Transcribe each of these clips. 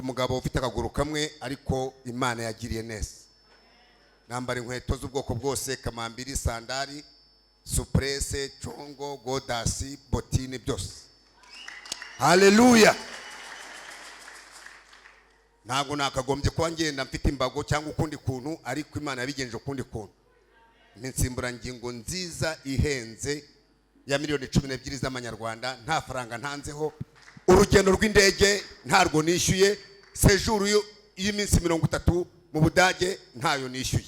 umugabo ufite akaguru kamwe ariko Imana yagiriye neza. Nambara inkweto z'ubwoko bwose, kamambiri, sandari, suprese, chongo, godasi, botine byose. Haleluya. Ntago nakagombye kuba ngenda mfite imbago cyangwa ukundi kuntu, ariko Imana yabigenje ukundi kuntu. Ninsimbura ngingo nziza ihenze ya miliyoni 12 z'amanyarwanda, nta faranga ntanzeho. Urugendo rw'indege ntarwo nishyuye, sejuru y'iminsi 30 mu Budage ntayo nishyuye.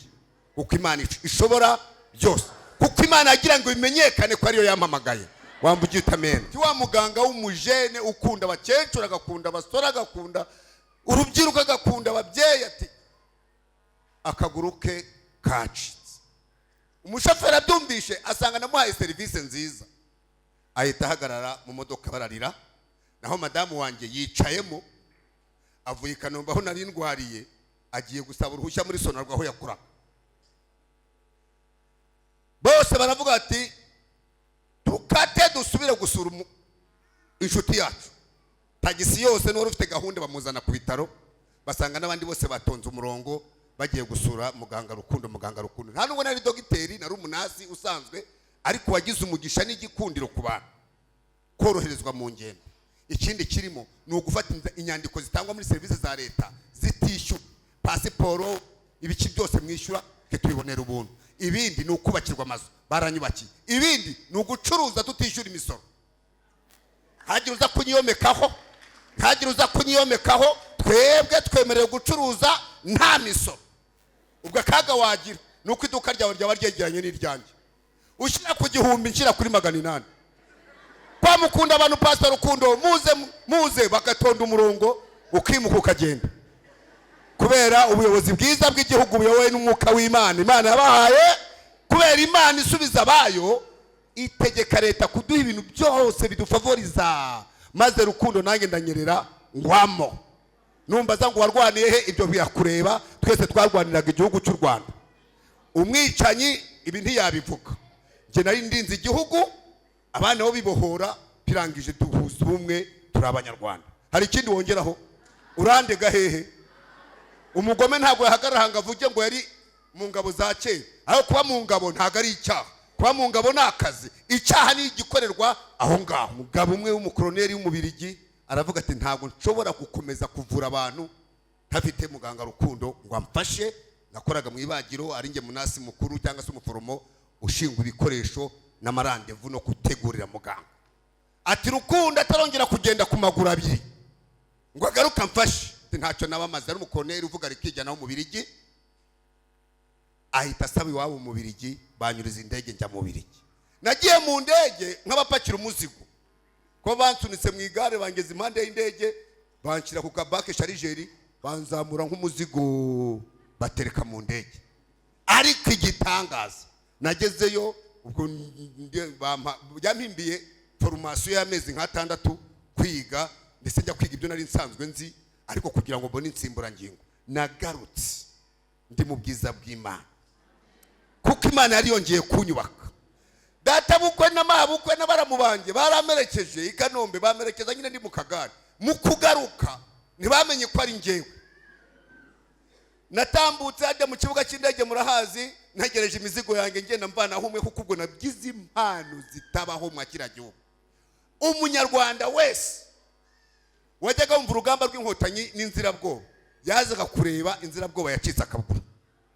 Kuko Imana ishobora byose, kuko Imana yagira ngo bimenyekane ko ariyo yampamagaye. Wambugiye utamena ti wa muganga w'umujene ukunda abakecuru, agakunda abasore, agakunda urubyiruko, agakunda ababyeyi, ati akaguru ke kacitse. Umushoferi abyumvishe asanga namuhaye serivisi nziza, ahita ahagarara mu modoka bararira. Naho madamu wanjye yicayemo, avuye Kanombe aho nari ndwariye, agiye gusaba uruhushya muri Sonarwa aho yakura. Bose baravuga ati tukate dusubire gusura inshuti yacu. Tagisi yose n'uwari ufite gahunda bamuzana ku bitaro, basanga n'abandi bose batonze umurongo bagiye gusura muganga Rukundo. Muganga Rukundo nta nubwo nari dogiteri, nari umunasi usanzwe, ariko wagize umugisha n'igikundiro ku bantu, koroherezwa mu ngendo. Ikindi kirimo ni ugufata inyandiko zitangwa muri service za leta zitishyura, pasiporo, ibiki byose mwishyura ke tubibonera ubuntu. Ibindi ni ukubakirwa amazu baranyubakiye, ibindi ni ugucuruza tutishyura imisoro. Hagira uza kunyiyomekaho, hagira uza kunyiyomekaho, twebwe twemerewe gucuruza nta misoro. Ubwo akaga wagira nuko iduka ryawe ryaba ryegeranye n'iryanjye, ushyira ku 1000 nshyira kuri 800. Kwa mukunda abantu Pastor Rukundo, muze bagatonda umurongo, ukimuka ukagenda. Kubera ubuyobozi bwiza bw'igihugu buyobowe n'umwuka w'Imana, Imana yabahaye. Kubera Imana isubiza bayo, itegeka leta kuduha ibintu byose bidufavoriza, maze Rukundo nanjye ndanyerera ngwamo. Numbaza ngo warwaniye he, ibyo byakureba. Twese twarwaniraga igihugu cy'u Rwanda. Umwicanyi ibi ntiyabivuga. Nge nari ndinze igihugu, abana bo bibohora, pirangije duhuza ubumwe, turi abanyarwanda. Hari ikindi wongeraho? Urandega hehe? Umugome ntabwo yahagarara ngo avuge ngo yari mu ngabo za kera. Aho kuba mu ngabo ntabwo ari icyaha, kuba mu ngabo ni akazi. Icyaha ni igikorerwa aho ngaho. Umugabo umwe w'umukoloneli w'umubirigi aravuga ati ntabwo nshobora gukomeza kuvura abantu ntafite muganga Rukundo ngo amfashe. Nakoraga mu ibagiro, ari nge munasi mukuru cyangwa se umuforomo ushinzwe ibikoresho n'amarandevu no gutegurira muganga. Ati Rukundo atarongera kugenda ku maguru abiri ngo agaruka mfashe. Ntacyo nabamaze, ari umukoloneli uvuga rikijyana mu Birigi. Ahita asaba iwabo mu Birigi, banyuriza indege njya mu Birigi. Nagiye mu ndege nk'abapakira umuzigo, ko bansunitse mu igare bangeze impande y'indege, banshyira ku kabake sharijeri, banzamura nk'umuzigo batereka mu ndege. Ariko igitangaza, nagezeyo ubwo yampimbiye formation y'amezi nka 6 kwiga, ndetse njya kwiga ibyo nari nsanzwe nzi, ariko kugira ngo mbone insimburangingo nagarutse ndi mu bwiza bw'Imana, kuko Imana yari yongeye kunyubaka. Data bukwe na mabukwe n'abaramubanje baramerekeje i Kanombe, bamerekeza nyine ndi mu kagari. Mu kugaruka ntibamenye ko ari ngewe. Natambutse ajya mu kibuga cy'indege, murahazi, ntegereje imizigo yanjye ngenda mvana humwe, kuko ubwo nabyize impano zitabaho mu kiragihugu. Umunyarwanda wese wajyaga wumva urugamba rw'inkotanyi n'inzirabwoba, yazaga kureba inzirabwoba yacitse akabura.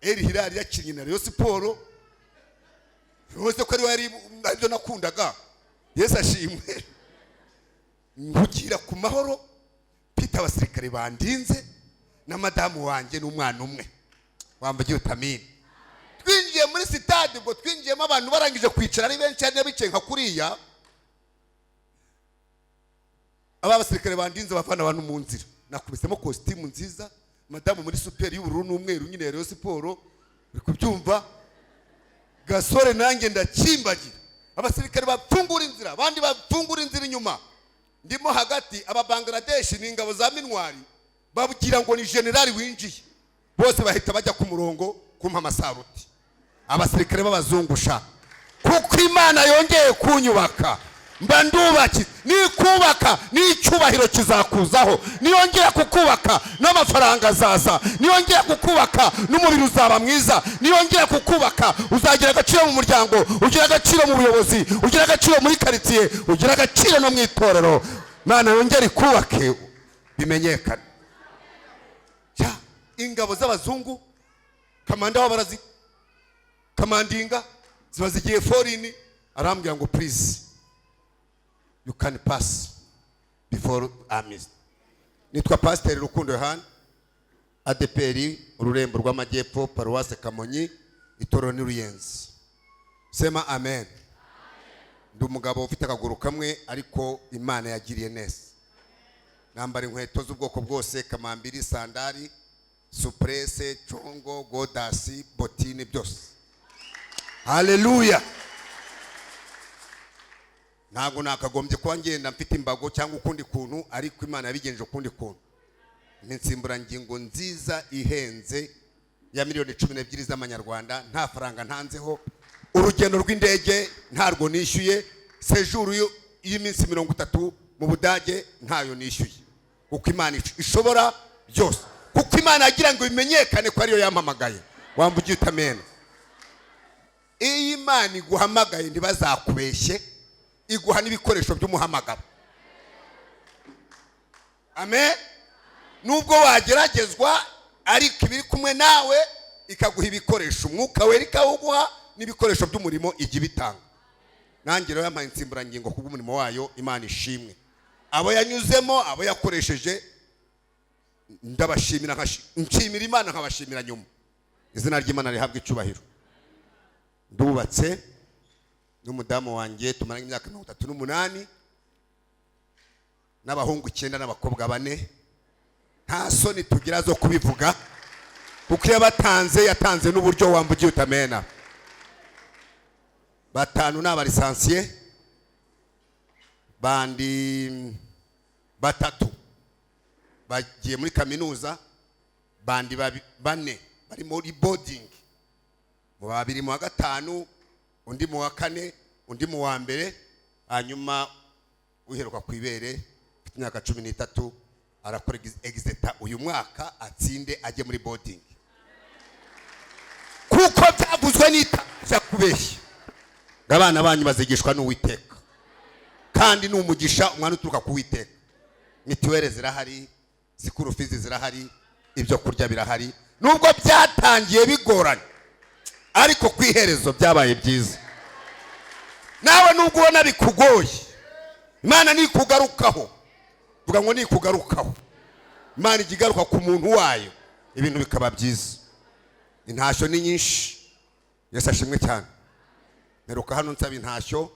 Eri Hilali yakinnye na Rayon Sport, rwose ko ari ibyo nakundaga. Yesu ashimwe. Nkugira ku mahoro, pita abasirikare bandinze na madamu wanjye n'umwana umwe wambagiye utamini. Twinjiye muri sitade, ubwo twinjiyemo abantu barangije kwicara ari benshi, cyane bicaye nka kuriya. Aba basirikare bandinze bafana abantu mu nzira, nakubisemo costume nziza, madamu muri super y'ubururu n'umweru nyine Rayon Sport, uri kubyumva. Gasore nanjye ndakimbagira, abasirikare bafungura inzira, abandi bafungura inzira inyuma. Ndimo hagati, aba Bangladesh n'ingabo za Minwari babugira ngo ni generali winjiye, bose bahita bajya ku murongo kumpa amasaruti. Abasirikare b'abazungusha, kuko Imana yongeye kunyubaka. mba ndubaki, nikubaka n'icyubahiro kizakuzaho, niyongera kukubaka n'amafaranga azaza, niyongera kukubaka n'umubiri uzaba mwiza, niyongera kukubaka uzagira agaciro mu muryango, ugira agaciro mu buyobozi, ugira agaciro muri karitsiye, ugira agaciro no mu itorero. Mana yongera ikubake bimenyekane. Ingabo z'abazungu kamanda w'abarazi kamandinga ziba zigiye foreign, arambwira ngo please you can pass before armies. Nitwa Pastor Rukundo Yohana, ADPR ururembo rw'amajyepfo, Paroisse Kamonyi, Itorero ni Ruyenzi. Sema amen. Ndi umugabo ufite akaguru kamwe ariko Imana yagiriye neza. Nambara inkweto z'ubwoko bwose, kamambiri, sandari, suprese, chongo, godasi, botine byose. Haleluya. Ntago nakagombye kuba ngenda mfite imbago cyangwa ukundi kuntu, ariko Imana yabigenje ukundi kuntu. Ninsimbura ngingo nziza ihenze ya miliyoni 12 z'amanyarwanda, nta faranga ntanzeho. Urugendo rw'indege ntarwo nishyuye, sejour y'iminsi 30 mu Budage ntayo nishyuye, kuko Imana ishobora byose, kuko Imana yagira ngo bimenyekane ko ariyo yampamagaye. Wambugiye utamena. Iyi Imana iguhamagaye ntibazakubeshye, iguha n'ibikoresho by'umuhamagaro. Amen. Nubwo wageragezwa ariko ibiri kumwe nawe ikaguha ibikoresho, umwuka wera ikawuguha n'ibikoresho by'umurimo ijya bitanga. Nanjye rero yampaye insimburangingo kubw'umurimo wayo, Imana ishimwe. Abo yanyuzemo, abo yakoresheje, ndabashimira, nshimira Imana nkabashimira nyuma. Izina ry'Imana rihabwe icyubahiro. Ndubatse n'umudamu wanjye tumaranye imyaka 38 n'abahungu 9 n'abakobwa 4. Nta soni tugira zo kubivuga, kuko yatanze n'uburyo wambugiye utamena. 5 n'abalisansiye, bandi 3 bagiye muri kaminuza, bandi 4 bari muri boarding, mu 2 mu 5, undi mu 4, undi mu 1. Hanyuma uheruka kwibere imyaka 13 arakora exeta uyu mwaka atsinde ajye muri boarding, kuko byavuzwe n'itaza kubeshya. Abana banyu bazigishwa n'Uwiteka, kandi n'umugisha umwana uturuka ku Uwiteka. Mitiwere zirahari, zikuru fizi zirahari, ibyo kurya birahari. Nubwo byatangiye bigorana, ariko kwiherezo byabaye byiza. Nawe nubwo ubona bikugoye, Imana nikugarukaho. Vuga ngo nikugarukaho. Imana igigaruka ku muntu wayo, ibintu bikaba byiza. Intashyo ni nyinshi. Yesu ashimwe cyane. Meruka hano nsaba intashyo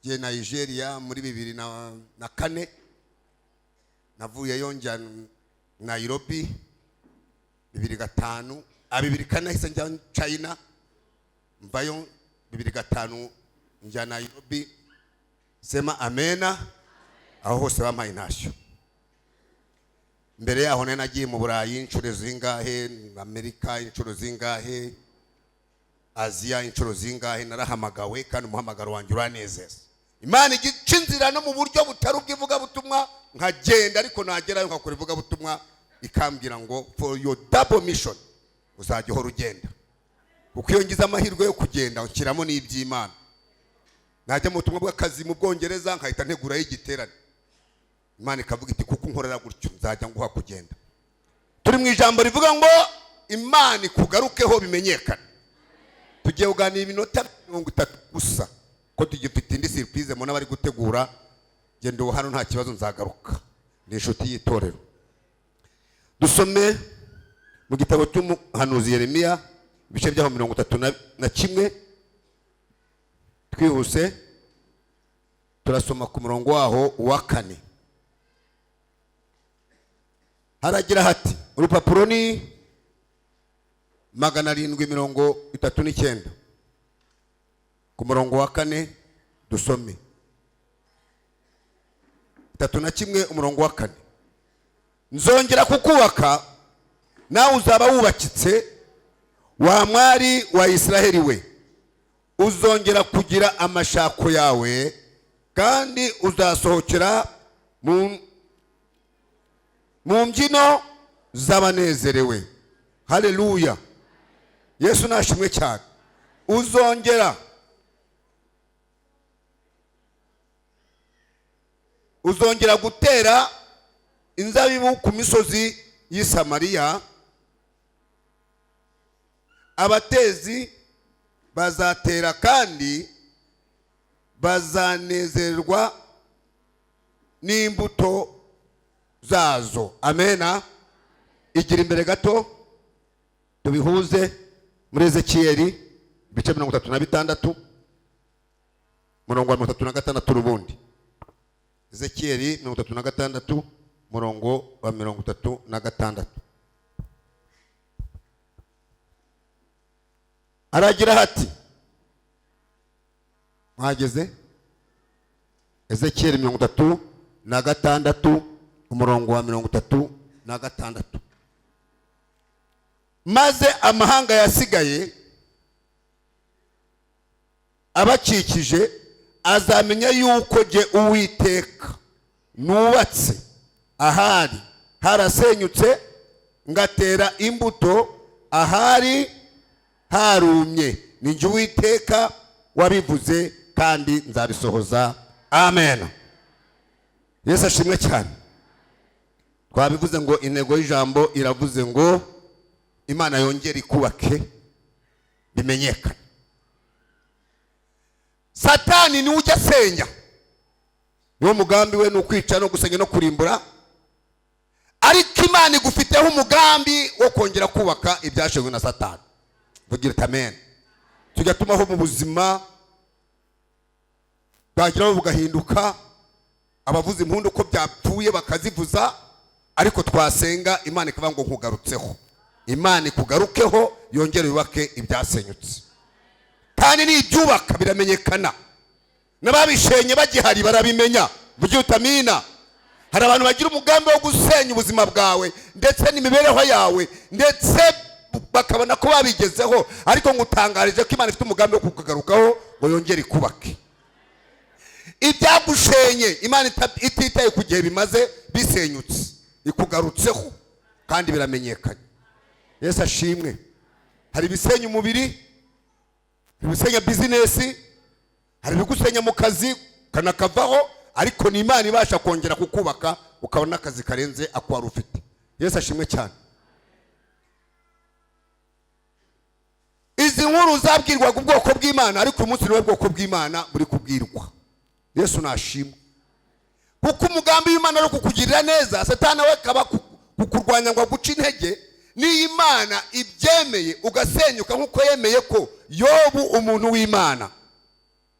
je Nigeria muri 2004, navuye yonja Nairobi 2005, 2004 hise njya China, mvayo 2005 njya Nairobi. Sema amena. Aho hose bampaye intashyo. Mbere yaho nagiye mu Burayi inshuro zingahe, Amerika inshuro zingahe, Aziya inshuro zingahe, narahamagawe kandi umuhamagaro wanjye uranezeza. Imana igica inzira no mu buryo butari ubwivuga butumwa, nkagenda ariko nagerayo nkakora ivuga butumwa, ikambwira ngo for your double mission uzajya uhora ugenda. Kuko iyo ngize amahirwe yo kugenda nkiramo n'iby'Imana, najya mu butumwa bw'akazi mu Bwongereza nkahita ntegura y'igiterane, Imana ikavuga iti kuko nkorera gutyo nzajya nguha kugenda. Turi mu ijambo rivuga ngo Imana ikugarukeho bimenyekane. Tugiye kuganira iminota 30 gusa, ko tugifite indi surprise mona bari gutegura. Gendo hano nta kibazo nzagaruka, ni inshuti y'itorero. Dusome mu gitabo cy'umuhanuzi Yeremiya ibice byaho 31. Twihuse turasoma ku murongo waho wa 4. Haragira hati, urupapuro ni 739 ku murongo wa 4. Dusome 31 umurongo wa 4. Nzongera kukubaka nawe uzaba wubakitse, wa mwari wa Israheli we, uzongera kugira amashako yawe kandi uzasohokera mu mbyino z'abanezerewe. Haleluya. Yesu nashimwe cyane. uzongera gutera inzabibu ku misozi y'i Samariya. Abatezi bazatera kandi bazanezerwa n'imbuto zazo. Amena. Igira imbere gato tubihuze muri Ezekiyeli ibice 36 murongo wa 36 rubundi. Ezekiyeli 36 murongo wa 36. Aragira hati, mwageze? Ezekiyeli 36 umurongo wa 36. Maze amahanga yasigaye abakikije azamenya yuko je Uwiteka nubatse ahari harasenyutse, ngatera imbuto ahari harumye. Ni je Uwiteka wabivuze kandi nzabisohoza. Amen. Yesu ashimwe cyane. Twabivuze ngo intego y'ijambo iravuze ngo Imana yongera ikubake bimenyekane. Satani ni ujya senya, niwo mugambi we n'ukwica no gusenya no kurimbura, ariko Imana igufiteho umugambi wo kongera kubaka ibyashengwe na Satani. Vugira amen. Tujya tumaho mu buzima bwagiraho bugahinduka, abavuza impundu ko byapfuye bakazivuza, ariko twasenga Imana ikavuga ngo nkugarutseho. Imana ikugarukeho yongere yubake ibyasenyutse, kandi n'ibyubaka biramenyekana. N'ababishenye bagihari barabimenya. Vugira utamina. Hari abantu bagira umugambi wo gusenya ubuzima bwawe ndetse n'imibereho yawe, ndetse bakabona ko babigezeho, ariko ngutangarije ko Imana ifite umugambi wo kukugarukaho ngo yongere ikubake. Ibyagushenye Imana ititaye ku gihe bimaze bisenyutse, ikugarutseho kandi biramenyekanye. Yesu ashimwe. Hari ibisenya umubiri, ibisenya business, hari ibigusenya mu kazi kanakavaho, ariko ni Imana ibasha kongera kukubaka ukabona akazi karenze ako wari ufite. Yesu ashimwe cyane. Izi nkuru zabwirwaga ubwoko bw'Imana, ariko umunsi niwe bwoko bw'Imana buri kubwirwa. Yesu nashimwe. Kuko umugambi w'Imana ari kukugirira neza, Satani we kaba kukurwanya ngo guca intege. Ni Imana ibyemeye ugasenyuka, nkuko yemeye ko Yobu umuntu w'Imana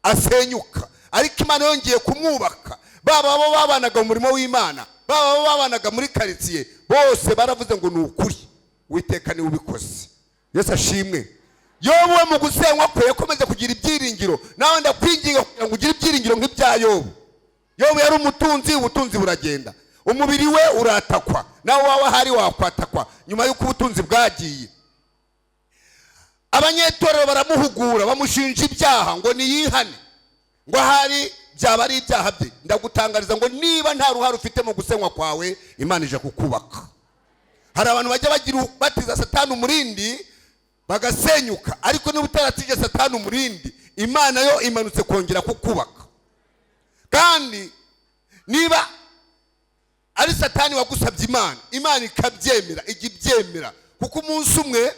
asenyuka, ariko Imana yongeye kumwubaka. Baba bo babanaga mu murimo w'Imana, baba bo babanaga muri quartier, bose baravuze ngo ni ukuri Uwiteka ni ubikoze. Yesu ashimwe. Yobu we mu gusenywa kwe yakomeje kugira ibyiringiro. Nawe ndakwinginga kugira ngo ugire ibyiringiro nk'ibya Yobu. Yobu yari umutunzi, ubutunzi buragenda, umubiri we uratakwa, nawe wawe hari wakwatakwa nyuma y'uko ubutunzi bwagiye. Abanyetorero baramuhugura, bamushinja ibyaha ngo niyihane, ngo hari byaba ari ibyaha bye. Ndagutangariza ngo niba nta ruhare ufite mu gusenywa kwawe, Imana ije kukubaka. Hari abantu bajya bagira batiza Satani umurindi bagasenyuka, ariko niba utaratije Satani umurindi, Imana yo imanutse kongera kukubaka. Kandi niba ari Satani wagusabye Imana ikabyemera, igibyemera. Kuko umunsi umwe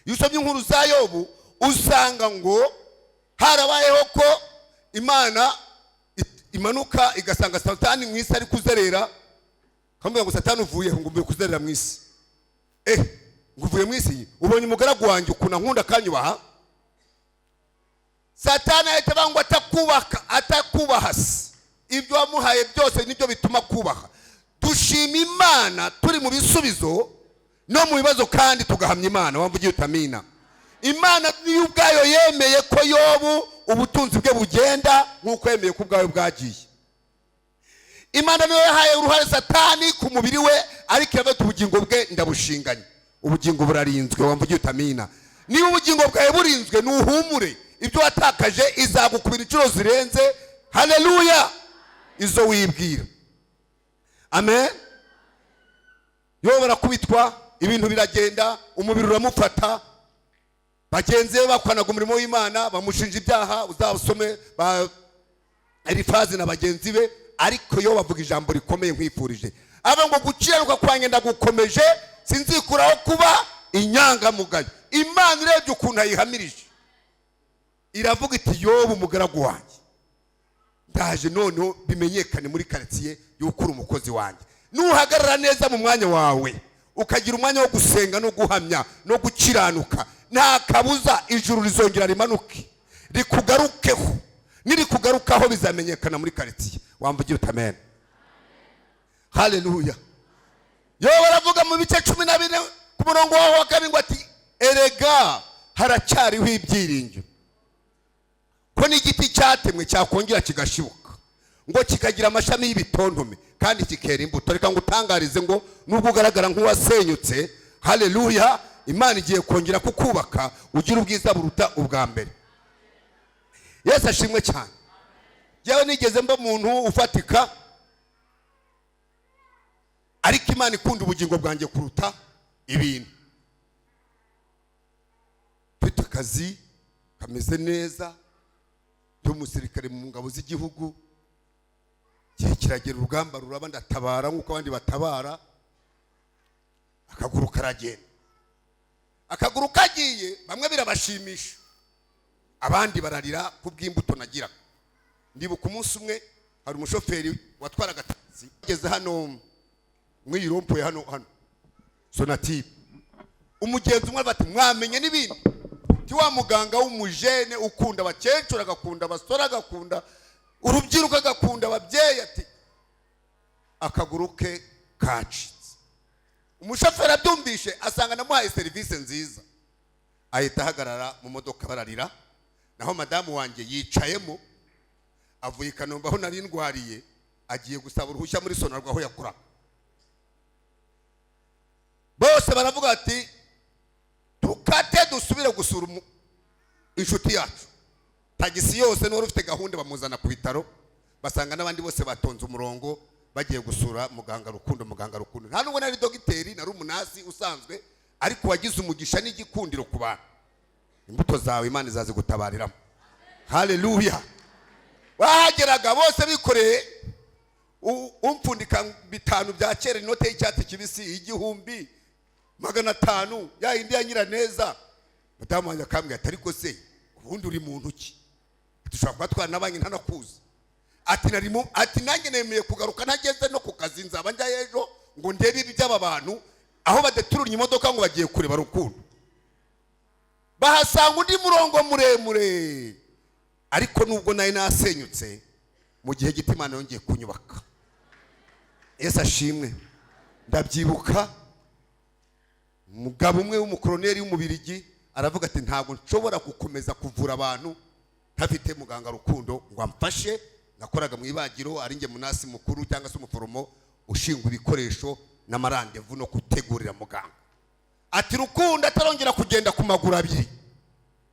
yusomye inkuru za Yobu, usanga ngo harabayeho ko Imana imanuka igasanga Satani mu isi ari kuzerera. Kamubwira ngo Satani uvuye ngo mbe kuzerera mu isi. Nguvuye mu isi, ubonye umugaragu wanjye ukuna nkunda kanyubaha. Satani ahita bangwa atakubaha. Ibyo wamuhaye byose nibyo bituma kubaha. Dushima Imana turi mu bisubizo no mu bibazo, kandi tugahamya Imana. Wamvugiye utamina. Imana niyo ubwayo yemeye ko Yobu ubutunzi bwe bugenda nkuko yemeye ko ubwayo bwagiye. Imana niyo yahaye uruhare Satani ku mubiri we, ariko yavuze ubugingo bwe ndabushinganye. Ubugingo burarinzwe. Wamvugiye utamina. Niba ubugingo bwawe burinzwe, nuhumure. Ibyo watakaje izagukubira inshuro zirenze haleluya, izo wibwira. Amen. Yo barakubitwa, ibintu biragenda, umubiri uramufata, bagenzi be bakwanaga umurimo w'Imana, bamushinja ibyaha, uzabusome ba Elifazi na bagenzi be, ariko yo bavuga ijambo rikomeye nkwifurije. Aba ngo gukiranuka kwanjye ndagukomeje, sinzikuraho kuba inyangamugayo. Imana irebye ukuntu ayihamirije, iravuga iti Yobu umugaragu wanjye, ndaje noneho bimenyekane muri quartier yuko uri umukozi wanjye. Nuhagarara neza mu mwanya wawe, ukagira umwanya wo gusenga no guhamya no gukiranuka, nta kabuza ijuru rizongera rimanuke rikugarukeho. Niri kugarukaho bizamenyekana muri quartier. Wamvugira amen. Haleluya. Yo baravuga mu bice 12 ku murongo wa 2 ati erega haracyariho ibyiringiro ko n'igiti cyatemwe cyakongera kigashibuka, ngo kikagira amashami y'ibitontome kandi kikera imbuto. Reka ngutangarize ngo nubwo ugaragara nk'uwasenyutse, haleluya, Imana igiye kongera kukubaka ugira ubwiza buruta ubwa mbere. Yesu ashimwe cyane. Yewe nigeze mba umuntu ufatika, ariko Imana ikunda ubugingo bwanjye kuruta ibintu. Mfite akazi kameze neza cy'umusirikare mu ngabo z'igihugu, gihe kiragera urugamba ruraba, ndatabara nk'uko abandi batabara, akaguru karagenda. Akaguru kagiye, bamwe birabashimisha, abandi bararira kubw'imbuto nagira. Ndibuka umunsi umwe hari umushoferi watwaraga taxi, ageze hano mwirompuye hano Sonatube, umugenzi umwe bati mwamenye n'ibindi, ti wa muganga w'umujene ukunda abakecuru, agakunda abasore, agakunda urubyiruko, agakunda ababyeyi, ati akaguru ke kacitse. Umushoferi abyumvishe asanga namuhaye serivisi nziza, ahita ahagarara mu modoka bararira. Naho madamu wanjye yicayemo, avuye i Kanombe aho nari ndwariye, agiye gusaba uruhushya muri Sonarwa aho yakura. Bose baravuga ati tukate dusubire gusura inshuti yacu. Tagisi yose n'uwari ufite gahunda bamuzana ku bitaro, basanga n'abandi bose batonze umurongo bagiye gusura muganga Rukundo. Muganga Rukundo nta nubwo nari dogiteri, nari umunasi usanzwe, ariko wagize umugisha n'igikundiro ku bantu. Imbuto zawe Imana izaze gutabariramo. Haleluya. Bahageraga bose bikoreye umpfundika 5 bya kera, inote y'icyatsi kibisi, 1,500 ya indi ya Nyiraneza. Madamu wanjye akambwira ati ariko se ubundi uri muntu ki? Dushobora kuba twanabanye ntanakuzi. Ati narimo, ati nanjye nemeye kugaruka ntageze no ku kazi, nzaba njya ejo ngo ndebe ibi by'aba bantu aho badeturunye imodoka ngo bagiye kureba Rukundo. Bahasanga undi murongo muremure, ariko nubwo nayo nasenyutse, mu gihe gito Imana yongeye kunyubaka. Yesu ashimwe. Ndabyibuka umugabo umwe w'umukoloneli w'umubirigi aravuga ati ntabwo nshobora gukomeza kuvura abantu ntafite muganga Rukundo ngo amfashe. Nakoraga mu ibagiro, ari nge munasi mukuru cyangwa se umuforomo ushinzwe ibikoresho n'amarandevu no gutegurira muganga. Ati Rukundo atarongera kugenda ku maguru abiri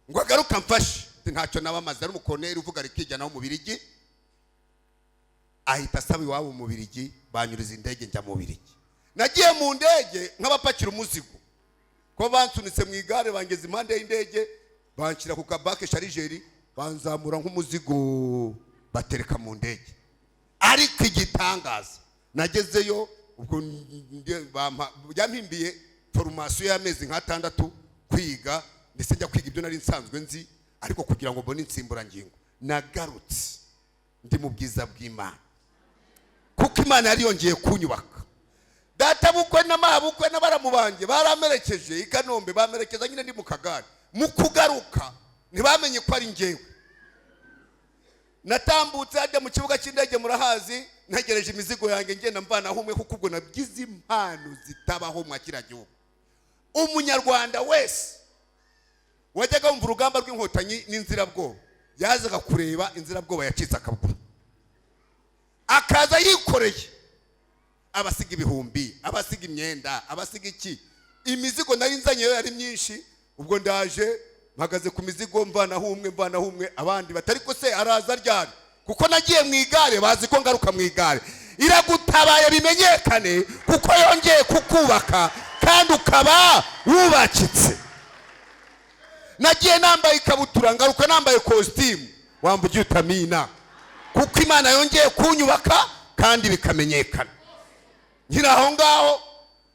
ngo agaruka amfashe, ntacyo nabamaze. Ari umukoloneli uvuga rikijyana mu Birigi, ahita asaba iwabo mu Birigi, banyuriza indege njya mu Birigi. Nagiye mu ndege nk'abapakira umuzigo, ko bansunitse mu igare bangeze impande y'indege, banshira ku kabake sharijeri, banzamura nk'umuzigo batereka mu ndege. Ariko igitangaza, nagezeyo ubwo yampimbiye formation y'amezi nk'6 kwiga, ndetse njya kwiga ibyo nari nsanzwe nzi, ariko kugira ngo mbone insimburangingo nagarutse ndi mu bwiza bw'Imana, kuko Imana yari yongeye kunyubaka. Data bukwe na mabukwe n'abaramubanje baramerekeje i Kanombe, bamerekeza nyine ndi mu kagari. Mu kugaruka ntibamenye ko ari ngewe. Natambutse ajya mu kibuga cy'indege, murahazi, ntegereje imizigo yanjye ngenda mvana humwe, kuko ubwo nabyize impano zitabaho mu kira gihugu. Umunyarwanda wese wajyaga wumva urugamba rw'inkotanyi n'inzirabwoba, yazaga kureba inzirabwoba yacitse akabuguru, akaza yikoreye, abasiga ibihumbi, abasiga imyenda, abasiga iki. Imizigo nari nzanye yari myinshi, ubwo ndaje mpagaze ku mizigo mvana humwe, abandi batari ko se araza ryari, kuko nagiye mu igare bazi ko ngaruka mu igare. Iragutabaye bimenyekane kuko yongeye kukubaka kandi ukaba wubakitse. Nagiye nambaye ikabutura ngaruka nambaye costume, wambuye utamina kuko Imana yongeye kunyubaka kandi bikamenyekana. Ngira aho ngaho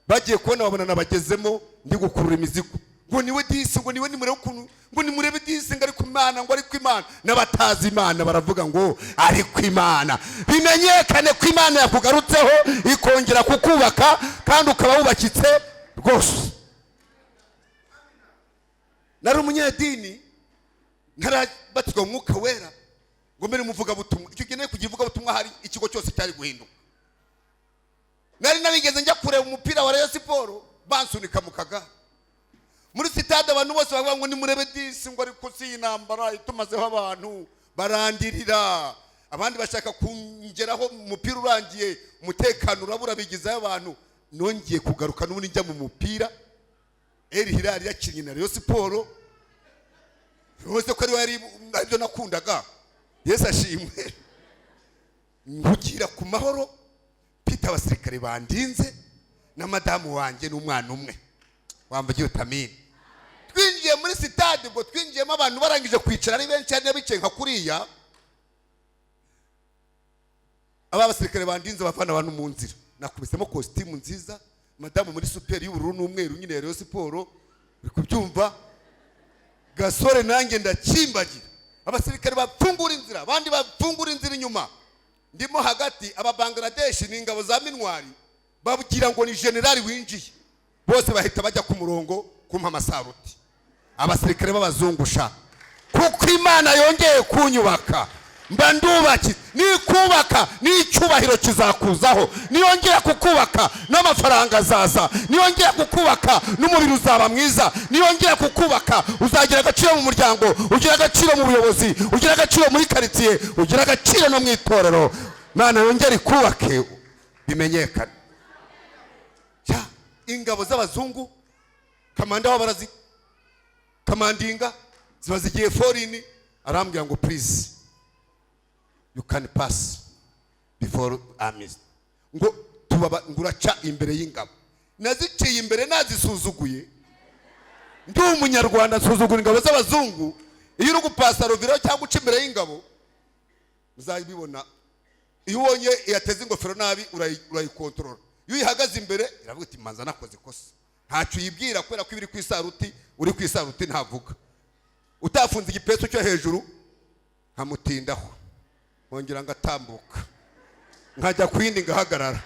bagiye kubona babona nabagezemo ndi gukurura imizigo, ngo niwe disi, ngo niwe nimurebe ukuntu, ngo nimurebe disi, ngo ari ku Imana, ngo ari ku Imana. N'abatazi Imana baravuga ngo ari ku Imana. Bimenyekane ko Imana yakugarutseho ikongera kukubaka kandi ukaba wubakitse rwose. Nari umunyedini ntarabatizwa mu Mwuka Wera ngo mbere muvuga butumwa. Icyo gihe kugivuga butumwa hari ikigo cyose cyari guhinduka. Nari nabigeze njya kureba umupira wa Rayon Sport bansunika mu kagare. Muri sitade abantu bose bavuga ngo nimurebe disi, ngo ariko si intambara itumazeho abantu barandirira. Abandi bashaka kungeraho umupira urangiye, umutekano urabura bigizayo abantu. Nongeye kugaruka n'ubundi njya mu mupira. El Hilal yakinnye na Rayon Sport. Rwose ko ari ibyo nakundaga. Yesu ashimwe. Nkugira ku mahoro, Peter abasirikare bandinze na madamu wanjye n'umwana umwe wambaye utamina. Twinjiye muri sitade, ubwo twinjiyemo abantu barangije kwicara ari benshi cyane bicaye nka kuriya. Aba basirikare bandinze bafana abantu mu nzira. Nakubisemo costume nziza, madamu muri super y'ubururu n'umweru nyine Rayon Sport. Uri kubyumva? Gasore nanjye ndakimbagira. Abasirikare bapfungura inzira, abandi bapfungura inzira inyuma. Ndimo hagati, aba Bangladesh n'ingabo za Minwari babugira ngo ni generali winjiye. Bose bahita bajya ku murongo kumpa amasaruti. Abasirikare b'abazungusha kuko Imana yongeye kunyubaka. Mba ndubaki nikubaka n'icyubahiro kizakuzaho. Niyongera kukubaka n'amafaranga azaza. Niyongera kukubaka n'umubiri uzaba mwiza. Niyongera kukubaka uzagira agaciro mu muryango, ugira agaciro mu buyobozi, ugira agaciro muri quartier, ugira agaciro no mu itorero. Mana yongera ikubake bimenyekane. Ya ingabo z'abazungu kamanda w'abarazi kamandinga ziba zigiye foreign, arambwira ngo please you can pass before armies. Ngo tubaba nguraca imbere y'ingabo. Naziciye imbere nazisuzuguye. Ndi umunyarwanda nsuzugura ingabo z'abazungu. Iyo uri gupasa roviro cyangwa uca imbere y'ingabo uzayibibona. Iyo ubonye yateze ingofero nabi urayikontorora. Iyo ihagaze imbere iravuga iti manza nakoze ikosa. Ntacyo yibwira kubera ko ibiri ku isaruti, uri ku isaruti ntavuga. Utafunze igipeso cyo hejuru nkamutindaho. Wongera ngatambuka. Nkajya kwindi ngahagarara.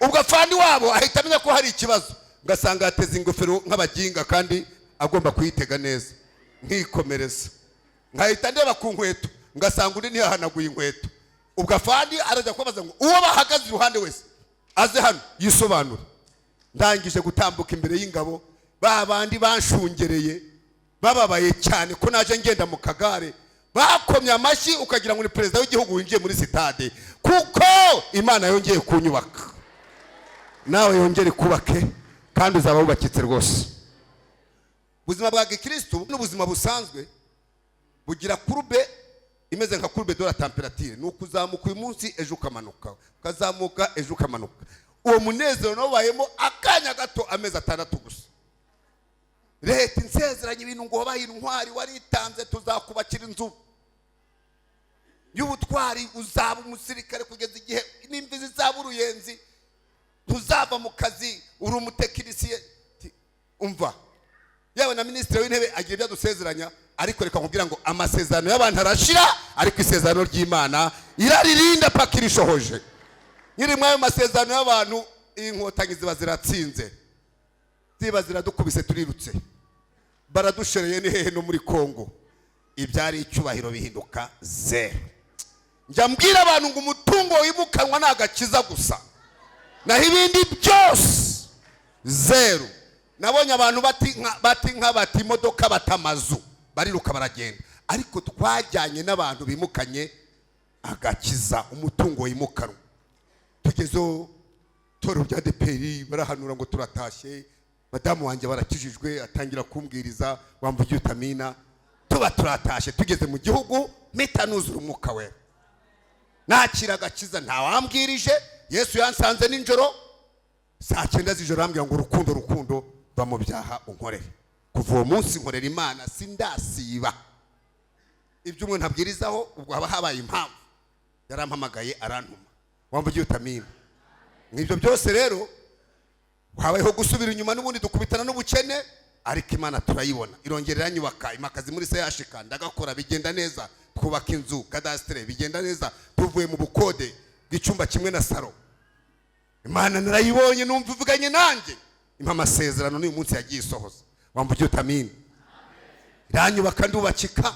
Ubwo afandi wabo ahita amenya ko hari ikibazo. Ngasanga yateze ingofero nk'abaginga kandi agomba kuyitega neza. Nkikomereza. Nkahita ndeba ku nkweto. Ngasanga undi ntiyahanaguye inkweto. Ubwo afandi arajya kubaza ngo uwo bahagaze iruhande wese aze hano yisobanura. Ndangije gutambuka imbere y'ingabo, babandi banshungereye bababaye cyane ko naje ngenda mu kagare. Bakomye amashyi ukagira ngo ni perezida w'igihugu winjiye muri sitade kuko Imana yongeye kunyubaka. Nawe yongere kubake kandi uzaba wubakitse rwose. Ubuzima bwa Gikristo n'ubuzima busanzwe bugira kurube imeze nka kurube de la temperature. Nuko uzamuka uyu munsi ejo ukamanuka, ukazamuka ejo ukamanuka. Uwo munezero nabayemo akanya gato amezi 6 gusa. Leta insezeranye ibintu ngo wabaye intwari waritanze tuzakubakira inzu y'ubutwari, uzaba umusirikare kugeza igihe n'imvizi zaba uruyenzi, tuzava mu kazi uri umutekinisiye. Umva yawe na ministre w'intebe agiye byadusezeranya, ariko reka nkubwira ngo amasezerano y'abantu arashira, ariko isezerano ry'Imana iraririnda paka irishohoje. Nyiri mwayo masezerano y'abantu inkotanyi ziba ziratsinze, ziba ziradukubise turirutse, baradushereye ni hehe no muri Kongo. Ibyari icyubahiro bihinduka zero. Njya mbwira abantu ngo umutungo wimukanwa nagakiza gusa, naho ibindi byose zero. Nabonye abantu bati imodoka batamazu bariruka baragenda, ariko twajyanye n'abantu bimukanye agakiza umutungo wimukanwa. Tugezo toro bya DPR barahanura ngo turatashye, madamu wanjye barakijijwe atangira kumbwiriza wamvuye utamina, tuba turatashe tugeze mu gihugu mpita nuzura Umwuka Wera. nakira agakiza ntawambwirije. Yesu yansanze ninjoro saa 9 z'ijoro ambwira ngo urukundo va mu byaha unkorere. Kuva uwo munsi nkorera Imana sindasiba. Ibyo umwe ntabwirizaho ubwo haba habaye impamvu. Yarampamagaye arantuma. Wambugiye utamina. N'ibyo byose rero habayeho gusubira inyuma n'ubundi dukubitana n'ubukene, ariko Imana turayibona. Irongerera nyubaka imakazi muri se yashika ndagakora bigenda neza. Twubaka inzu kadastre bigenda neza. Tuvuye mu bukode bw'icyumba kimwe na saro. Imana narayibonye numva ivuganye nanjye. Impa amasezerano n'uyu munsi yagiye isohoza. Wambugiye utamina. Iranyubaka ndubakika.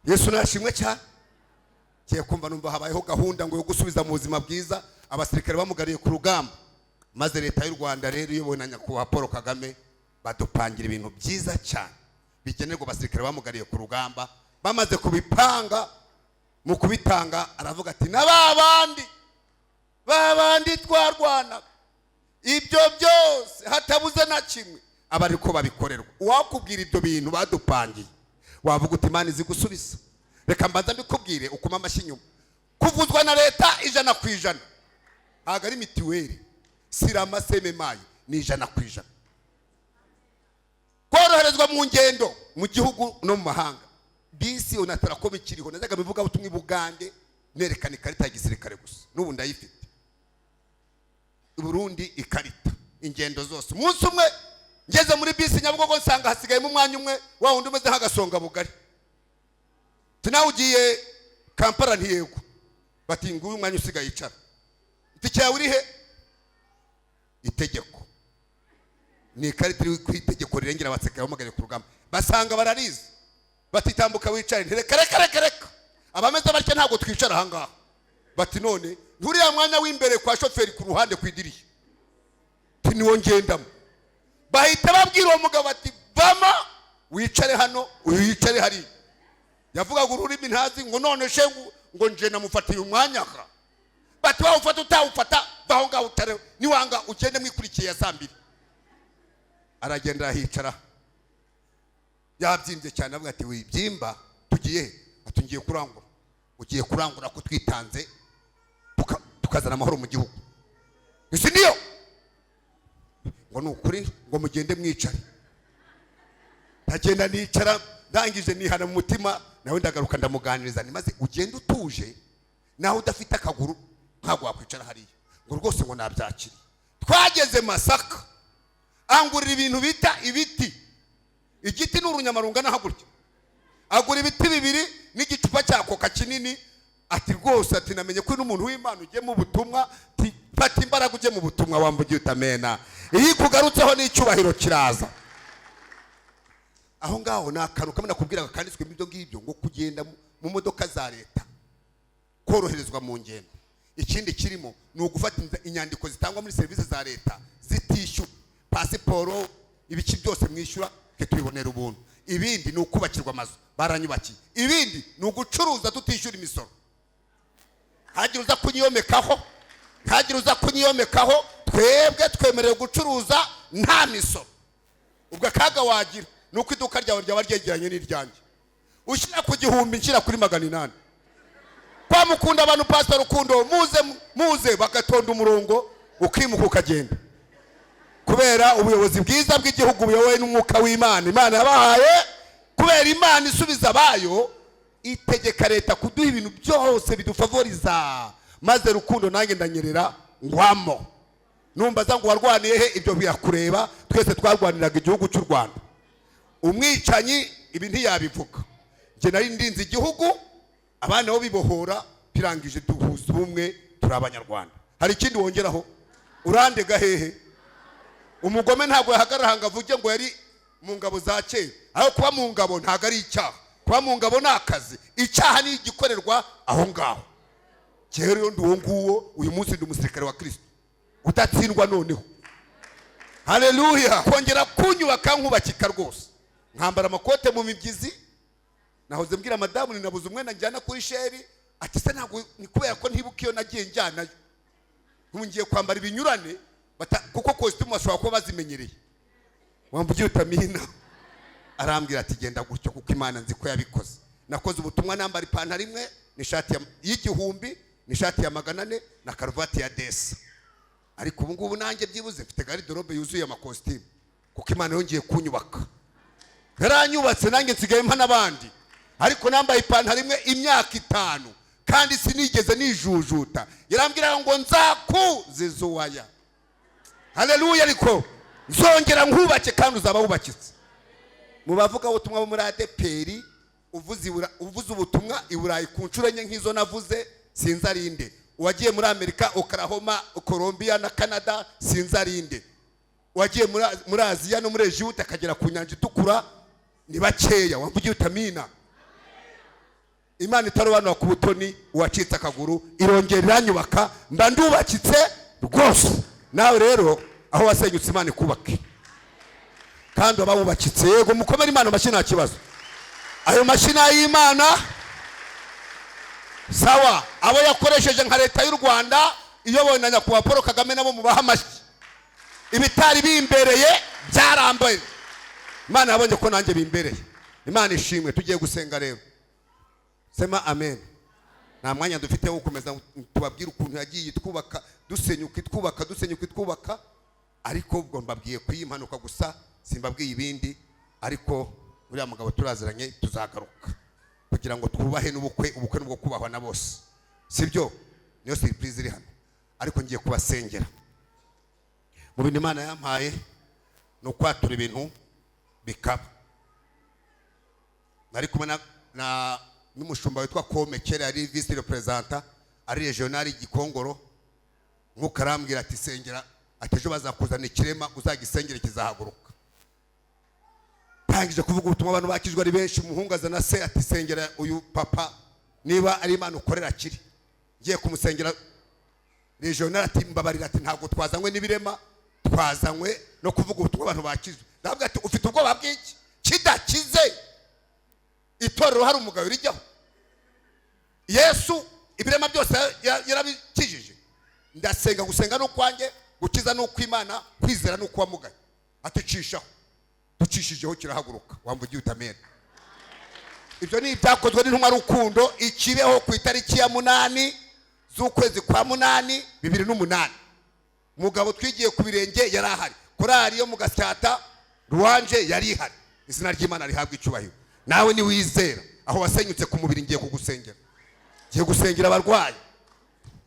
Yesu nashimwe cyane. Kiye kumva numva habayeho gahunda ngo yo gusubiza mu buzima bwiza abasirikare bamugariye ku rugamba. Maze leta y'u Rwanda rero iyobowe na nyakubahwa Paul Kagame badupangira ibintu byiza cyane bigenerwa abasirikare bamugariye ku rugamba. Bamaze kubipanga mu kubitanga aravuga ati na babandi twarwana ibyo byose hatabuze na kimwe abariko babikorerwa. Uwakubwira ibyo bintu badupangiye wavuga uti Imana izi gusubiza. Reka mbanza mbikubwire ukuma amashyi nyuma. Kuvuzwa na leta 100%. Agari mitiweli sirama sememaye ni 100%. Koroherezwa mu ngendo mu gihugu no mu mahanga. Bisi unatara ko bikiriho nazaga bivuga utumwe Bugande nerekana ikarita ya gisirikare gusa. N'ubu ndayifite. Burundi ikarita ingendo zose. Umunsi umwe ngeze muri bisi Nyabugogo nsanga hasigaye mu mwanya umwe wa wundi umeze nk'agasonga bugari. Tunawugiye Kampala ntiyego. Bati nguyu umwanya usigaye icara. Itike yawe irihe? Itegeko. Ni ikarita iri ku itegeko rirengera abasirikare bamugariye ku rugamba. Basanga bararize. Batitambuka wicare reka. Abameze batya ntabwo twicara aha ngaha. Bati none nturiya mwanya w'imbere kwa shoferi ku ruhande kwidirishya. Tiniwo ngendamo. Bahita babwira uwo mugabo ati bama wicare hano wicare hari. Yavuga ngo ururimi ntazi ngo none shengu ngo nje namufatiye umwanya ka. Bati wawufata utawufata baho ngaho utare niwanga ugende mwikurikiye ya saa 2. Aragenda ahicara. Yabyimbye cyane avuga ati wibyimba tugiye atungiye kurangura. Ugiye kurangura ko twitanze tukazana amahoro mu gihugu. Isi niyo ngo nukuri ngo mugende mwicare. Tagenda nicara ndangije nihana mu mutima nawe ndagaruka ndamuganiriza ni maze ugenda utuje naho udafite akaguru ntago wakwicara hariya ngo rwose ngo nabyakiri. Twageze Masaka angurira ibintu bita ibiti. Igiti n'urunyamarunga nahagurya. Agura ibiti 2 n'igicupa cya koka kinini. Ati rwose ati namenye ko n'umuntu w'Imana ugiye mu butumwa fata imbaraga uje mu butumwa wambugiye utamena. Iyi kugarutseho n'icyubahiro kiraza. Aho ngaho nakaruka kamwe nakubwira kanditswe ibyo ngibyo ngo kugenda mu modoka za leta koroherezwa mu ngendo. Ikindi kirimo ni ugufata inyandiko zitangwa muri service za leta zitishyura pasiporo ibiki byose mwishyura ke tubibonera ubuntu. Ibindi ni ukubakirwa amazu baranyubakiye. Ibindi ni ugucuruza tutishyura imisoro. Hagira uza kunyiyomekaho twebwe twemerewe gucuruza nta misoro. Ubwo akaga wagira nuko iduka ryawe ryaba ryegeranye n'iryanjye. Ushyira ku 1000 nshyira kuri 800. Kwa mukunda abantu pastor Rukundo muze bagatonda umurongo ukimuka ukagenda. Kubera ubuyobozi bwiza bw'igihugu buyobowe n'umwuka w'Imana. Imana yabahaye kubera Imana isubiza bayo itegeka leta kuduha ibintu byose bidufavoriza. Maze Rukundo nange ndanyerera ngwamo. Numbaza ngo warwaniye he ibyo birakureba. Twese twarwaniraga igihugu cy'u Rwanda. Umwicanyi ibi ntiyabivuga. Nge nari ndinze igihugu abana bo bibohora pirangije duhuza ubumwe turi abanyarwanda. Hari ikindi wongeraho? Urandega hehe? Umugome ntabwo yahagarara ngavuge ngo yari mu ngabo za kera. Aho kuba mu ngabo ntago ari icyaha. Kuba mu ngabo nakazi. Icyaha ni igikorerwa aho ngaho. Kero ndi nguwo uyu munsi ndi umusirikare wa Kristo. Utatsindwa noneho. Haleluya. Kongera kunyubaka nkubakika rwose. Nkambara amakote mu mibyizi. Nahoze mbwira madamu ninabuze umwenda njyana kuri sheri. Ati se ntabwo ni kubera ko ntibuka iyo nagiye njyanayo. Ngiye kwambara ibinyurane kuko costume ashobora kuba bazimenyereye. Wambugiye utamina. Arambwira ati genda gutyo kuko Imana nzi ko yabikoze. nakoze ubutumwa nambara ipantaro imwe n'ishati y'igihumbi n'ishati ya 400 na karuvati ya desa. Ariko ubu ngubu nanjye byibuze mfite garderobe yuzuye amakositimu kuko Imana yongeye kunyubaka. Yaranyubatse nanjye nsigaye mpa n'abandi. Ariko nambaye ipantaro imwe imyaka 5 kandi sinigeze nijujuta. Yarambwira ngo nzakuzizuwaya. Haleluya. Ariko nzongera nkubake kandi uzaba wubakitse. Mu bavuga ubutumwa bo muri ADPR uvuze ubutumwa i Burayi ku ncuro enye nk'izo navuze sinzarinde. Wagiye muri Amerika, Oklahoma, Colombia na Canada sinzarinde. Wagiye muri Aziya no muri Egypte akagera ku nyanja itukura ni bakeya. Wamvugiye utamina. Imana itarobanura ku butoni uwacitse akaguru irongera iranyubaka mba ndubakitse rwose. Nawe rero aho wasenyutse Imana ikubake kandi abawubakitse yego mukomere Imana mashina nta kibazo. Ayo mashina y'Imana sawa abo yakoresheje nka leta y'u Rwanda iyobowe na nyakubahwa Paul Kagame nabo mubaha amashyi. Ibitari bimbereye byarambaye. Imana yabonye ko nanjye bimbereye. Imana ishimwe. Tugiye gusenga rero. Sema amen. Nta mwanya dufite wo gukomeza tubabwira ukuntu yagiye twubaka dusenyuka. Ariko ubwo mbabwiye kuyimpanuka gusa simbabwiye ibindi. Ariko uriya mugabo turaziranye tuzagaruka kugira ngo twubahe n'ubukwe nubwo kubahwa na bose. Sibyo? Niyo surprise iri hano. Ariko ngiye kubasengera. Mu bintu Imana yampaye no kwatura ibintu bikaba. Nari kumwe na n'umushumba witwa Komekera ari vice representa ari regional Gikongoro. Nkukarambwira ati sengera atejo bazakuzana ikirema uzagisengere kizahaguruka. Tangije kuvuga ubutumwa abantu bakijwe ari benshi muhungaza na se ati sengera uyu papa niba ari Imana ukorera kiri. Ngiye kumusengera regional ati mbabarira ati ntabwo twazanywe n'ibirema twazanywe no kuvuga ubutumwa abantu bakijwe. Ndavuga ati ufite ubwoba bw'iki kidakize itorero hari umugabo rijyaho. Yesu ibirema byose yarabikijije. Ndasenga gusenga no kwanjye gukiza no kw'Imana kwizera no kuba mugaye. Atucishaho ducishijeho kirahaguruka. Wamvugiye utamena. Ibyo ni ibyakozwe n'intumwa rukundo ikibeho ku itariki ya 8 z'ukwezi kwa 8 2008. Mugabo twigiye ku birenge yarahari. Korari yo mu Gasyata Ruwanje yari ihari. Izina ry'Imana rihabwa icyubahiro. Nawe ni wizera aho wasenyutse ku mubiri ngiye kugusengera. Ngiye gusengera abarwayi.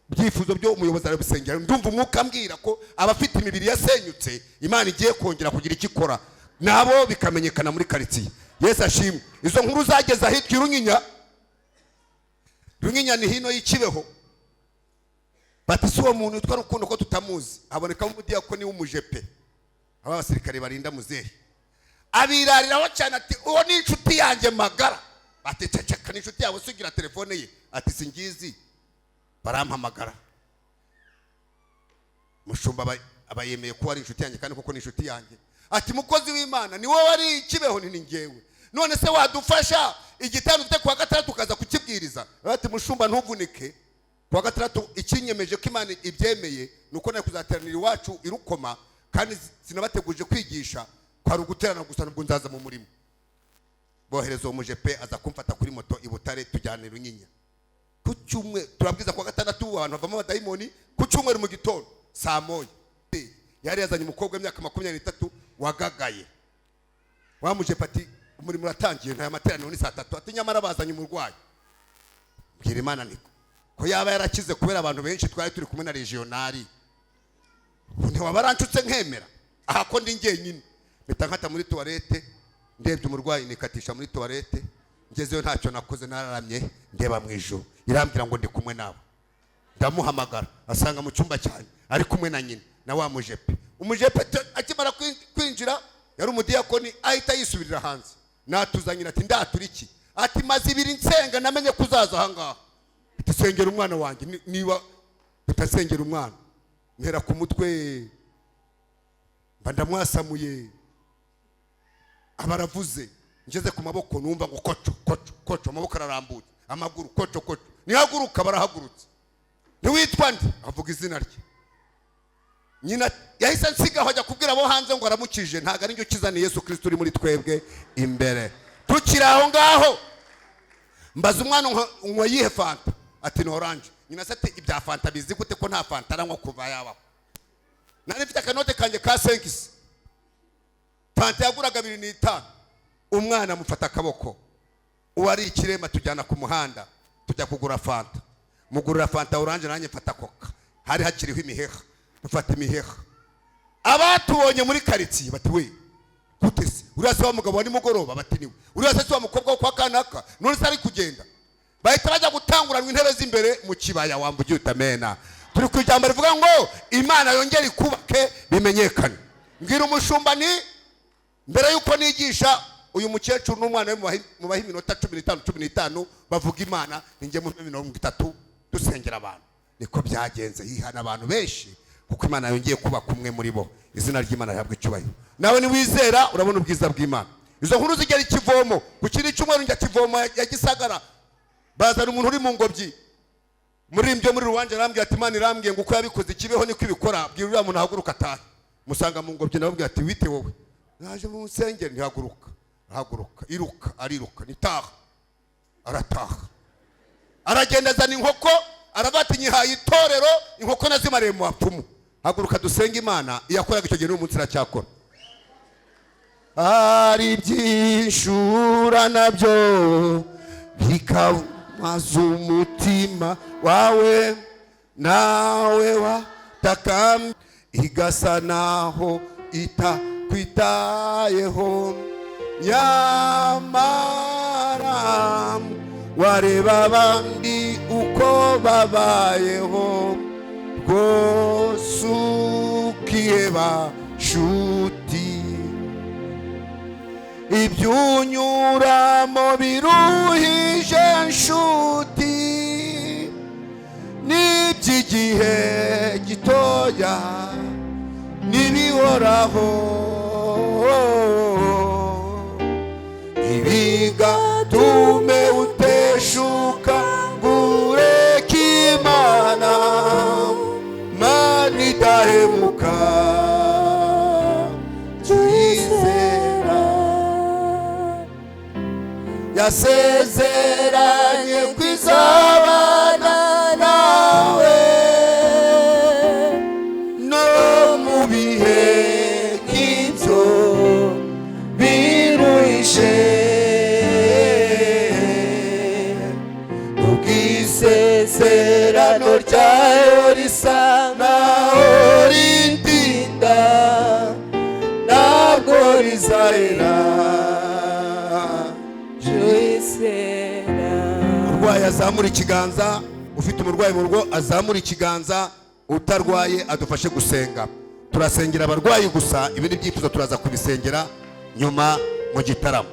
Byifuzo byo umuyobozi arabisengera. Ndumva umwuka ambwira ko abafite imibiri yasenyutse Imana igiye kongera kugira ikikora nabo bikamenyekana muri quartier. Yesu ashimwe. Izo nkuru zageza hitwa Runyinya. Runyinya ni hino y'ikibeho. Batisi uwo muntu utwa rukundo ko tutamuzi. Aboneka mu diakoni w'umujepe. Aba basirikare barinda muzehe. Abirariraho cyane ati uwo ni inshuti yanjye magara. Ati ceceka ni inshuti yawe sugira telefone ye. Ati singizi barampamagara. Mushumba abayemeye ko ari inshuti yanjye kandi koko ni inshuti yanjye. Ati mukozi w'Imana ni wowe ari kibeho ni ngewe. None se wadufasha igitano ufite kwa gatandatu ukaza kukibwiriza. Ati mushumba ntuvunike. Kwa gatandatu ikinyemeje ko Imana ibyemeye nuko nayo kuzateranira iwacu irukoma kandi sinabateguje kwigisha kwa ruguterana gusa nubwo nzaza mu murimo. Bohereza umujepe aza kumfata kuri moto ibutare tujyana Runyinya. Ku cyumwe turabwiza kwa gatandatu abantu bavamo abadayimoni ku cyumwe mu gitondo saa 1. Yari yazanye umukobwa w'imyaka 23 wagagaye. Wamujepe ati umurimo uratangiye nta materaniro ni saa 3 ati nyamara bazanye umurwayi. Mbwira Imana niko ko yaba yarakize kubera abantu benshi twari turi kumwe na regionali. Ntiwabaranshutse nkemera aha ko ndi ngenyine. Bitankata muri toilette ndebye umurwayi nikatisha muri toilette ngezeyo ntacyo nakoze nararamye ndeba mu ijuru. Irambwira ngo ndi kumwe nawe. Ndamuhamagara asanga mu cyumba cyane ari kumwe na nyine na wa mujepe. Umujepe akimara kwinjira yari umudiakoni ahita yisubirira hanze. Natuzanye ati ndaturiki. Ati maze ibiri nsenga namenye kuzaza aha ngaha. Tusengera umwana wanjye niba tutasengera umwana. Ntera ku mutwe ndamwasamuye. Abaravuze ngeze ku maboko numva ngo koco amaboko ararambuye amaguru koco nihaguruka barahagurutse. Ntiwitwa ndi avuga izina rye. Nyina yahise nsigaho ajya kubwira abo hanze ngo aramukije. Ntago ari njye ukizaniye Yesu Kristo uri muri twebwe imbere. Tukira aho ngaho mbaza umwana unywa yihe fanta, ati ni orange. Nyina se ati ibya fanta bizi gute ko nta fanta aranywa kuva yabaho. Nari mfite akanote kanje ka 5 fanta yaguraga 2.5. Umwana mufata akaboko, uwari ikirema tujyana ku muhanda tujya kugura fanta. Mugurira fanta orange, nanjye mfata coca. Hari hakiriho imiheha, mufata imiheha. Abatubonye muri quartier bati we gutese uriya se wa mugabo wa nimugoroba, bati niwe uriya se wa mukobwa wo kwa kanaka none se ari kugenda. Bahita bajya gutanguranwa intebe z'imbere mu kibaya, wambugiye utamena. Turi ku ijambo rivuga ngo Imana yongera ikubake bimenyekane. Mbwira umushumba ni mbere yuko nigisha uyu mukecuru n'umwana we mu bahi minota 15 bavuga Imana, ninjye mu 30 dusengera abantu. Niko byagenze, hihana abantu benshi kuko Imana yongeye kubaka umwe muri bo. Izina ry'Imana rihabwe icyubahiro. Nawe ni wizera urabona ubwiza bw'Imana. Izo nkuru zigera ikivomo ku kindi cyumweru njya kivomo ya Gisagara, bazana umuntu uri mu ngobyi muri mbyo muri ruwanje, arambwira ati Imana irambwiye ngo uko yabikoze ikibeho niko ibikora. Bwira uriya muntu haguruka atahe. Musanga mu ngobyi nababwira ati wite wowe, naje mu nsengero. Ntihaguruka, haguruka, iruka, ariruka, nitaha, arataha. Aragenda azana inkoko, arabati nyihaye itorero, inkoko nazimariye mu bapfumu. Haguruka dusenga Imana iyakoraga icyo gihe n'umunsi iracyakora. Ari byishura nabyo bikamaza umutima wawe, nawe watakambye igasa naho itakwitayeho. Nyamara wareba abandi uko babayeho, rwose ukiheba nshuti. Ibyunyuramo biruhije nshuti, n'iby'igihe gitoya n'ibihoraho, ibigatume uteshuka ngureka Imana, Mana idahemuka tuyizera. Yasezeranye kwizabana nawe no mu bihe nk'ibyo biruhije. Ubwisezerano ryayo risa naho ritinda, ntabwo rizahera. Urwaye azamura ikiganza, ufite umurwayi mu rugo azamura ikiganza, utarwaye adufashe gusenga. Turasengera abarwayi gusa, ibindi byifuzo turaza kubisengera nyuma mu gitaramo.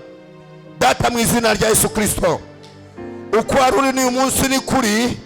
Data mu izina rya Yesu Kristo, uko wari uri n'uyu munsi ni kuri,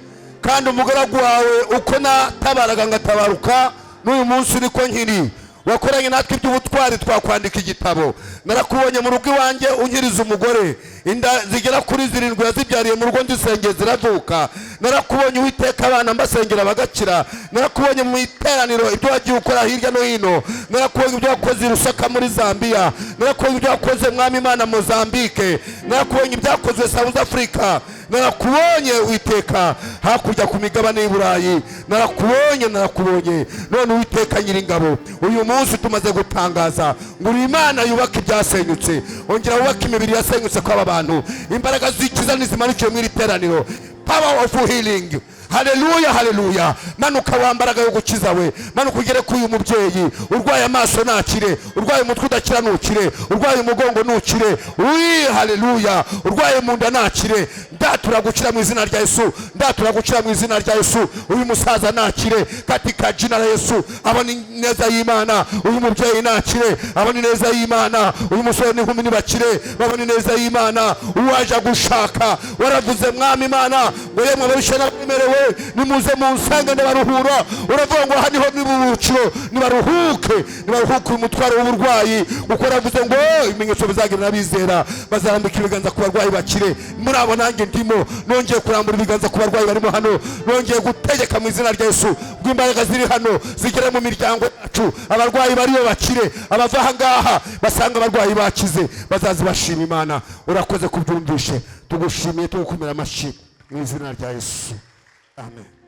kandi umugaragu wawe uko natabaraga ngatabaruka n'uyu munsi niko nkiri. Wakoranye natwe iby'ubutwari twakwandika igitabo. Narakubonye mu rugo iwanjye unkiriza umugore, inda zigera kuri 7 yazibyariye mu rugo ndisengeye ziravuka. Narakubonye Uwiteka abana mbasengera bagakira. Narakubonye mu iteraniro ibyo wagiye ukora hirya no hino. Narakubonye ibyo wakoze Rusaka muri Zambia. Narakubonye ibyo wakoze Mwami Imana Mozambique. Narakubonye ibyakozwe South Africa. Narakubonye Uwiteka hakurya ku migabane y'Iburayi. Narakubonye none Uwiteka Nyiringabo, uyu munsi tumaze gutangaza ngo uri Imana yubaka ibyasenyutse, ongera wubaka imibiri yasenyutse kw'aba bantu. Imbaraga zikiza nizimanukiye mu iteraniro, power of healing. Haleluya, haleluya. Manuka wambaraga yo gukiza we, manuka ugere ku uyu mubyeyi urwaye amaso nakire, urwaye umutwe udakira nukire, urwaye umugongo nukire. Haleluya. Urwaye mu nda nakire, ndatura gukira mu izina rya Yesu, ndatura gukira mu izina rya Yesu. Uyu musaza nakire katika jina la Yesu. Abone neza y'Imana, uyu mubyeyi nakire, abone neza y'Imana. Uyu musore n'inkumi nibakire, babone neza y'Imana. Uwaje gushaka waravuze Mwami Imana ngo yemwe babishana bimerewe nimuze mu nsanga ndabaruhura. Uravuga ngo aha niho niburuciro, nibaruhuke umutwaro w'uburwayi. Uko ravuze ngo ibimenyetso bizagira n'abizera, bazarambika ibiganza ku barwayi bakire. Muri abo nanjye ndimo, nongeye kurambura ibiganza ku barwayi barimo hano, nongeye gutegeka mu izina rya Yesu bw'imbaraga ziri hano zigere mu miryango yacu. Abarwayi bariyo bakire, abava aha ngaha basanga abarwayi bakize, bazazi bashima Imana. Urakoze kubyumvishe. tugushimiye tugukomera amashyi mu izina rya Yesu, amen.